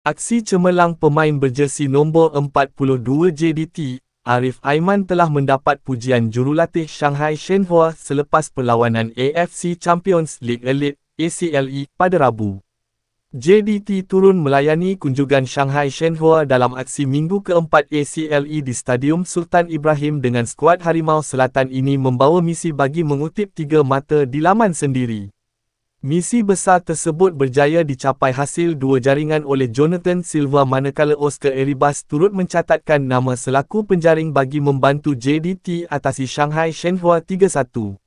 Aksi cemerlang pemain berjersey nombor 42 JDT, Arif Aiman telah mendapat pujian jurulatih Shanghai Shenhua selepas perlawanan AFC Champions League Elite (ACLE) pada Rabu. JDT turun melayani kunjungan Shanghai Shenhua dalam aksi minggu keempat ACLE di Stadium Sultan Ibrahim dengan skuad Harimau Selatan ini membawa misi bagi mengutip tiga mata di laman sendiri. Misi besar tersebut berjaya dicapai hasil dua jaringan oleh Jonathan Silva manakala Oscar Eribas turut mencatatkan nama selaku penjaring bagi membantu JDT atasi Shanghai Shenhua 3-1.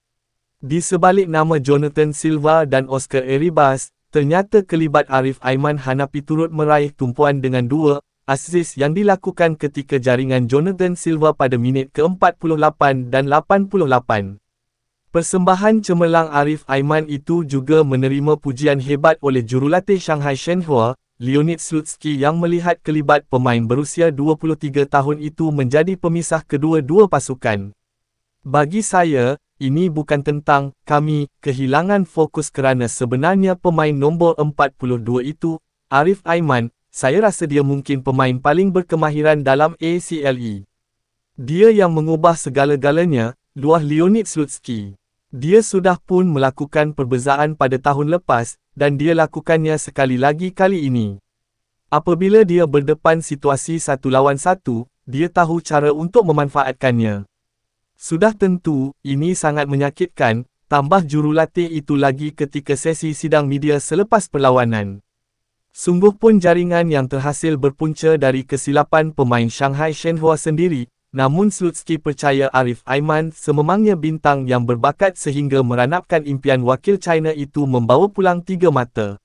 Di sebalik nama Jonathan Silva dan Oscar Eribas, ternyata kelibat Arif Aiman Hanapi turut meraih tumpuan dengan dua assist yang dilakukan ketika jaringan Jonathan Silva pada minit ke-48 dan 88. Persembahan cemerlang Arif Aiman itu juga menerima pujian hebat oleh jurulatih Shanghai Shenhua, Leonid Slutsky yang melihat kelibat pemain berusia 23 tahun itu menjadi pemisah kedua-dua pasukan. Bagi saya, ini bukan tentang kami kehilangan fokus kerana sebenarnya pemain nombor 42 itu, Arif Aiman, saya rasa dia mungkin pemain paling berkemahiran dalam ACLE. Dia yang mengubah segala-galanya, luah Leonid Slutsky. Dia sudah pun melakukan perbezaan pada tahun lepas, dan dia lakukannya sekali lagi kali ini. Apabila dia berdepan situasi 1 lawan 1, dia tahu cara untuk memanfaatkannya. Sudah tentu, ini sangat menyakitkan, tambah jurulatih itu lagi ketika sesi sidang media selepas perlawanan. Sungguh pun jaringan yang terhasil berpunca dari kesilapan pemain Shanghai Shenhua sendiri, namun Slutsky percaya Arif Aiman sememangnya bintang yang berbakat sehingga meranapkan impian wakil China itu membawa pulang 3 mata.